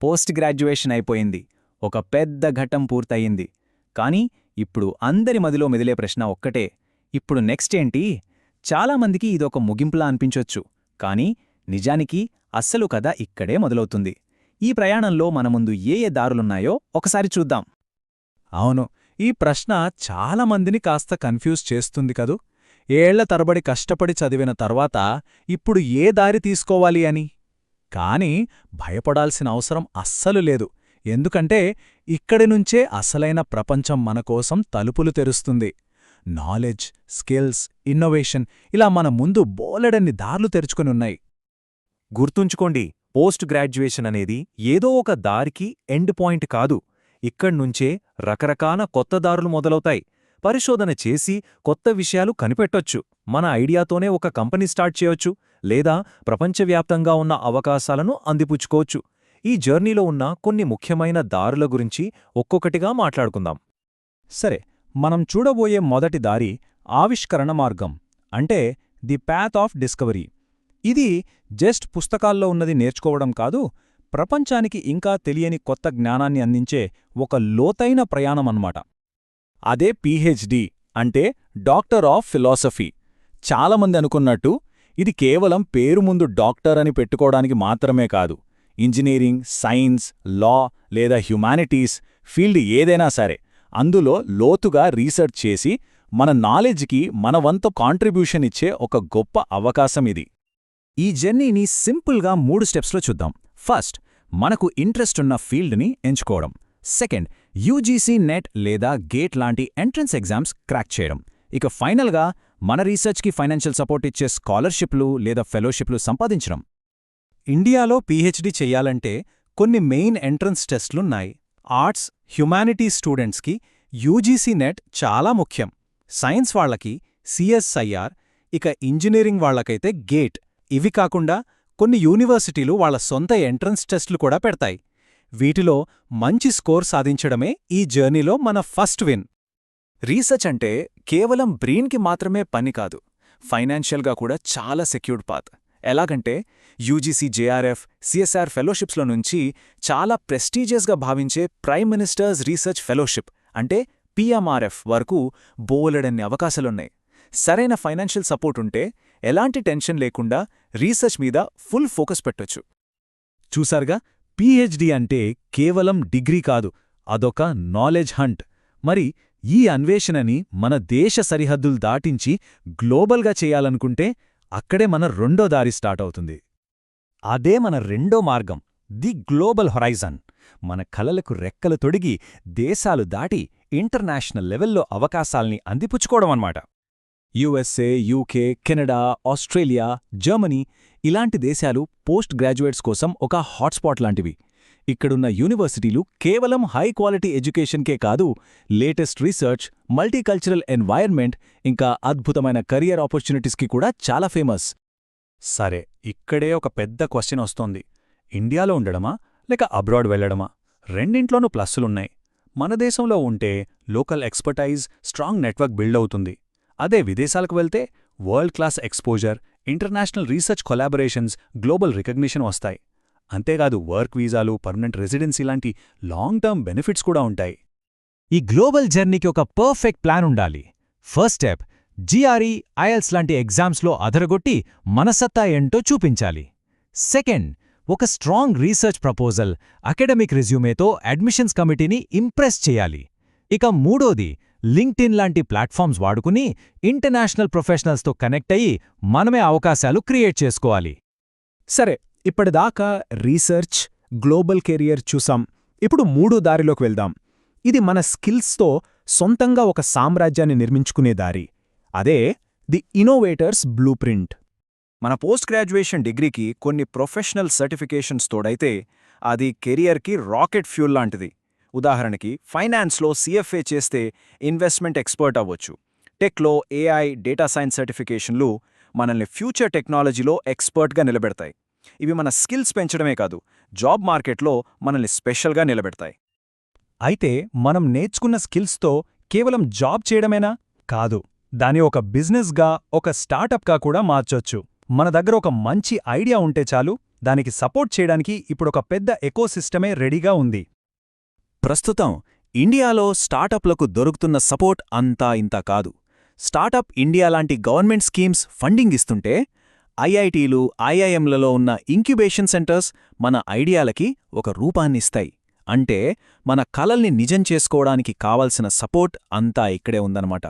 Post graduation అయిపోయింది. ఒక పెద్ద ఘట్టం పూర్తయింది. కానీ ఇప్పుడు అందరి మదిలో మెదిలే ప్రశ్న ఒక్కటే, ఇప్పుడు నెక్స్ట్ ఏంటి? చాలామందికి ఇదొక ముగింపులా అనిపించొచ్చు, కానీ నిజానికి అస్సలు కథ ఇక్కడే మొదలవుతుంది. ఈ ప్రయాణంలో మన ముందు ఏ ఏ దారులున్నాయో ఒకసారి చూద్దాం. అవును, ఈ ప్రశ్న చాలామందిని కాస్త కన్ఫ్యూజ్ చేస్తుంది కదూ. ఏళ్ల తరబడి కష్టపడి చదివిన తర్వాత ఇప్పుడు ఏ దారి తీసుకోవాలి అని. కాని భయపడాల్సిన అవసరం అస్సలు లేదు. ఎందుకంటే ఇక్కడి నుంచే అసలైన ప్రపంచం మనకోసం తలుపులు తెరుస్తుంది. నాలెడ్జ్, స్కిల్స్, ఇన్నోవేషన్ ఇలా మన ముందు బోలెడన్ని దారులు తెరుచుకునున్నాయి. గుర్తుంచుకోండి, పోస్ట్ గ్రాడ్యుయేషన్ అనేది ఏదో ఒక దారికి ఎండ్ పాయింట్ కాదు. ఇక్కడ్నుంచే రకరకాల కొత్త దారులు మొదలవుతాయి. పరిశోధన చేసి కొత్త విషయాలు కనిపెట్టొచ్చు. మన ఐడియాతోనే ఒక కంపెనీ స్టార్ట్ చేయొచ్చు, లేదా ప్రపంచవ్యాప్తంగా ఉన్న అవకాశాలను అందిపుచ్చుకోవచ్చు. ఈ జర్నీలో ఉన్న కొన్ని ముఖ్యమైన దారుల గురించి ఒక్కొక్కటిగా మాట్లాడుకుందాం. సరే, మనం చూడబోయే మొదటి దారి ఆవిష్కరణ మార్గం, అంటే ది పాత్ ఆఫ్ డిస్కవరీ. ఇది జస్ట్ పుస్తకాల్లో ఉన్నది నేర్చుకోవడం కాదు, ప్రపంచానికి ఇంకా తెలియని కొత్త జ్ఞానాన్ని అందించే ఒక లోతైన ప్రయాణమన్నమాట. అదే పీహెచ్డీ, అంటే డాక్టర్ ఆఫ్ ఫిలాసఫీ. చాలామంది అనుకున్నట్టు ఇది కేవలం పేరు ముందు డాక్టర్ అని పెట్టుకోవడానికి మాత్రమే కాదు. ఇంజనీరింగ్, సైన్స్, లా లేదా హ్యుమానిటీస్ ఫీల్డ్ ఏదైనా సరే, అందులో లోతుగా రీసెర్చ్ చేసి మన నాలెడ్జ్కి మన వంతు కాంట్రిబ్యూషన్ ఇచ్చే ఒక గొప్ప అవకాశం ఇది. ఈ జర్నీని సింపుల్గా 3 స్టెప్స్లో చూద్దాం. ఫస్ట్, మనకు ఇంట్రెస్ట్ ఉన్న ఫీల్డ్ని ఎంచుకోవడం. సెకండ్, యూజీసీ నెట్ లేదా గేట్ లాంటి ఎంట్రన్స్ ఎగ్జామ్స్ క్రాక్ చేయడం. ఇక ఫైనల్గా మన రీసెర్చ్కి ఫైనాన్షియల్ సపోర్ట్ ఇచ్చే స్కాలర్షిప్లు లేదా ఫెలోషిప్లు సంపాదించడం. ఇండియాలో పీహెచ్డీ చెయ్యాలంటే కొన్ని మెయిన్ ఎంట్రన్స్ టెస్ట్లున్నాయి. ఆర్ట్స్, హ్యుమానిటీస్ స్టూడెంట్స్కి యూజీసీ నెట్ చాలా ముఖ్యం. సైన్స్ వాళ్లకి సిఎస్ఐఆర్, ఇక ఇంజనీరింగ్ వాళ్లకైతే గేట్. ఇవి కాకుండా కొన్ని యూనివర్సిటీలు వాళ్ల సొంత ఎంట్రన్స్ టెస్ట్లు కూడా పెడతాయి. వీటిలో మంచి స్కోర్ సాధించడమే ఈ జర్నీలో మన ఫస్ట్ విన్. రీసెర్చ్ అంటే కేవలం బ్రెయిన్కి మాత్రమే పని కాదు, ఫైనాన్షియల్గా కూడా చాలా సెక్యూర్డ్ పాత్. ఎలాగంటే యూజీసీ జేఆర్ఎఫ్, సిఎస్ఆర్ ఫెలోషిప్స్లో నుంచి చాలా ప్రెస్టీజియస్గా భావించే ప్రైమ్ మినిస్టర్స్ రీసెర్చ్ ఫెలోషిప్ అంటే పిఎంఆర్ఎఫ్ వరకు బోలెడన్ని అవకాశాలున్నాయి. సరైన ఫైనాన్షియల్ సపోర్ట్ ఉంటే ఎలాంటి టెన్షన్ లేకుండా రీసెర్చ్ మీద ఫుల్ ఫోకస్ పెట్టొచ్చు. చూసారుగా, పీహెచ్డీ అంటే కేవలం డిగ్రీ కాదు, అదొక నాలెడ్జ్ హంట్. మరి ఈ అన్వేషణని మన దేశ సరిహద్దులు దాటించి గ్లోబల్గా చేయాలనుకుంటే అక్కడే మన రెండో దారి స్టార్ట్ అవుతుంది. అదే మన రెండో మార్గం, ది గ్లోబల్ హొరైజన్. మన కలలకు రెక్కలు తొడిగి దేశాలు దాటి ఇంటర్నేషనల్ లెవెల్లో అవకాశాల్ని అందిపుచ్చుకోవడమన్నమాట. USA, UK, Canada, Australia, Germany ఇలాంటి దేశాలు పోస్ట్ గ్రాడ్యుయేట్స్ కోసం ఒక హాట్స్పాట్ లాంటివి. ఇక్కడున్న యూనివర్సిటీలు కేవలం హై క్వాలిటీ ఎడ్యుకేషన్కే కాదు, లేటెస్ట్ రీసెర్చ్, మల్టీకల్చరల్ ఎన్వైర్న్మెంట్, ఇంకా అద్భుతమైన కెరియర్ ఆపర్చునిటీస్కి కూడా చాలా ఫేమస్. సరే, ఇక్కడే ఒక పెద్ద క్వశ్చన్ వస్తోంది. ఇండియాలో ఉండడమా లేక అబ్రాడ్ వెళ్లడమా? రెండింట్లోనూ ప్లస్సులున్నాయి. మన దేశంలో ఉంటే local expertise, strong network build అవుతుంది. అదే విదేశాలకు వెళ్తే world class exposure, international research collaborations, global recognition వస్తాయి. అంతేకాదు వర్క్ వీజాలు, పర్మనెంట్ రెసిడెన్సీ లాంటి లాంగ్ టర్మ్ బెనిఫిట్స్ కూడా ఉంటాయి. ఈ గ్లోబల్ జర్నీకి ఒక పర్ఫెక్ట్ ప్లాన్ ఉండాలి. ఫస్ట్ స్టెప్, జీఆర్ఈ, ఐఎల్స్ లాంటి ఎగ్జామ్స్లో అదరగొట్టి మనసత్తా ఏంటో చూపించాలి. సెకండ్, ఒక స్ట్రాంగ్ రీసెర్చ్ ప్రపోజల్, అకాడమిక్ రెజ్యూమేతో అడ్మిషన్స్ కమిటీని ఇంప్రెస్ చేయాలి. ఇక మూడోది, లింక్డ్ఇన్ లాంటి ప్లాట్ఫామ్స్ వాడుకుని ఇంటర్నేషనల్ ప్రొఫెషనల్స్తో కనెక్ట్ అయ్యి మనమే అవకాశాలు క్రియేట్ చేసుకోవాలి. సరే, ఇప్పటిదాకా రీసెర్చ్, గ్లోబల్ కెరియర్ చూసాం. ఇప్పుడు మూడో దారిలోకి వెళ్దాం. ఇది మన స్కిల్స్తో సొంతంగా ఒక సామ్రాజ్యాన్ని నిర్మించుకునే దారి. అదే ది ఇన్నోవేటర్స్ బ్లూ ప్రింట్. మన పోస్ట్ గ్రాడ్యుయేషన్ డిగ్రీకి కొన్ని ప్రొఫెషనల్ సర్టిఫికేషన్స్ తోడైతే అది కెరియర్కి రాకెట్ ఫ్యూల్ లాంటిది. ఉదాహరణకి ఫైనాన్స్లో సిఎఫ్ఏ చేస్తే ఇన్వెస్ట్మెంట్ ఎక్స్పర్ట్ అవ్వచ్చు. టెక్లో ఏఐ, డేటా సైన్స్ సర్టిఫికేషన్లు మనల్ని ఫ్యూచర్ టెక్నాలజీలో ఎక్స్పర్ట్గా నిలబెడతాయి. ఇవి మన స్కిల్స్ పెంచడమే కాదు, జాబ్ మార్కెట్లో మనల్ని స్పెషల్గా నిలబెడతాయి. అయితే మనం నేర్చుకున్న స్కిల్స్తో కేవలం జాబ్ చేయడమేనా? కాదు, దాన్ని ఒక బిజినెస్గా, ఒక స్టార్టప్గా కూడా మార్చొచ్చు. మన దగ్గర ఒక మంచి ఐడియా ఉంటే చాలు, దానికి సపోర్ట్ చేయడానికి ఇప్పుడొక పెద్ద ఎకోసిస్టమే రెడీగా ఉంది. ప్రస్తుతం ఇండియాలో స్టార్టప్లకు దొరుకుతున్న సపోర్ట్ అంతా ఇంతా కాదు. స్టార్టప్ ఇండియా లాంటి గవర్నమెంట్ స్కీమ్స్ ఫండింగ్ ఇస్తుంటే, ఐఐటీలు, ఐఐఎంలలో ఉన్న ఇంక్యుబేషన్ సెంటర్స్ మన ఐడియాలకి ఒక రూపాన్నిస్తాయి. అంటే మన కలల్ని నిజం చేసుకోవడానికి కావలసిన సపోర్ట్ అంతా ఇక్కడే ఉందన్నమాట.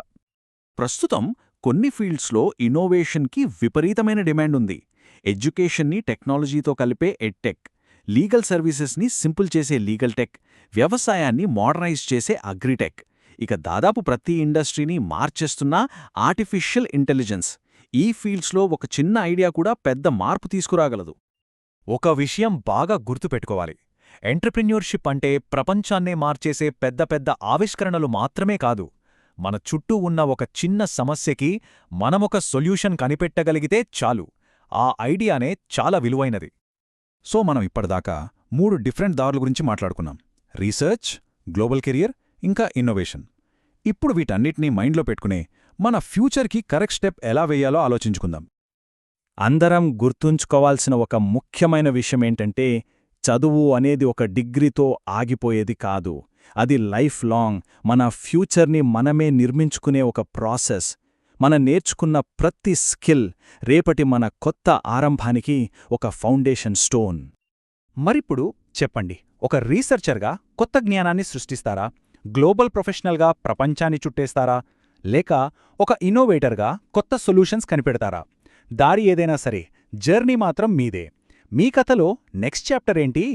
ప్రస్తుతం కొన్ని ఫీల్డ్స్లో ఇన్నోవేషన్కి విపరీతమైన డిమాండ్ ఉంది. ఎడ్యుకేషన్ని టెక్నాలజీతో కలిపే ఎడ్టెక్, లీగల్ సర్వీసెస్ని సింపుల్ చేసే లీగల్ టెక్, వ్యవసాయాన్ని మోడర్నైజ్ చేసే అగ్రిటెక్, ఇక దాదాపు ప్రతి ఇండస్ట్రీని మార్చేస్తున్న ఆర్టిఫిషియల్ ఇంటెలిజెన్స్. ఈ ఫీల్డ్స్లో ఒక చిన్న ఐడియా కూడా పెద్ద మార్పు తీసుకురాగలదు. ఒక విషయం బాగా గుర్తుపెట్టుకోవాలి. ఎంటర్ప్రెన్యూర్షిప్ అంటే ప్రపంచాన్నే మార్చేసే పెద్ద పెద్ద ఆవిష్కరణలు మాత్రమే కాదు. మన చుట్టూ ఉన్న ఒక చిన్న సమస్యకి మనమొక సొల్యూషన్ కనిపెట్టగలిగితే చాలు. ఆ ఐడియానే చాలా విలువైనది. సో మనం ఇప్పటిదాకా 3 డిఫరెంట్ దారుల గురించి మాట్లాడుకున్నాం: రీసెర్చ్, గ్లోబల్ కెరియర్, ఇంకా ఇన్నోవేషన్. ఇప్పుడు వీటన్నిటినీ మైండ్లో పెట్టుకునే మన ఫ్యూచర్కి కరెక్ట్ స్టెప్ ఎలా వేయాలో ఆలోచించుకుందాం. అందరం గుర్తుంచుకోవాల్సిన ఒక ముఖ్యమైన విషయమేంటంటే, చదువు అనేది ఒక డిగ్రీతో ఆగిపోయేది కాదు. అది లైఫ్ లాంగ్ మన ఫ్యూచర్ని మనమే నిర్మించుకునే ఒక ప్రాసెస్. మనం నేర్చుకున్న ప్రతి స్కిల్ రేపటి మన కొత్త ఆరంభానికి ఒక ఫౌండేషన్ స్టోన్. మరిప్పుడు చెప్పండి, ఒక రీసెర్చర్గా కొత్త జ్ఞానాన్ని సృష్టిస్తారా? గ్లోబల్ ప్రొఫెషనల్గా ప్రపంచాన్ని చుట్టేస్తారా? లేక ఒక ఇన్నోవేటర్గా కొత్త సొల్యూషన్స్ కనిపెడతారా? దారి ఏదైనా సరే, జర్నీ మాత్రం మీదే. మీ కథలో నెక్స్ట్ చాప్టర్ ఏంటి?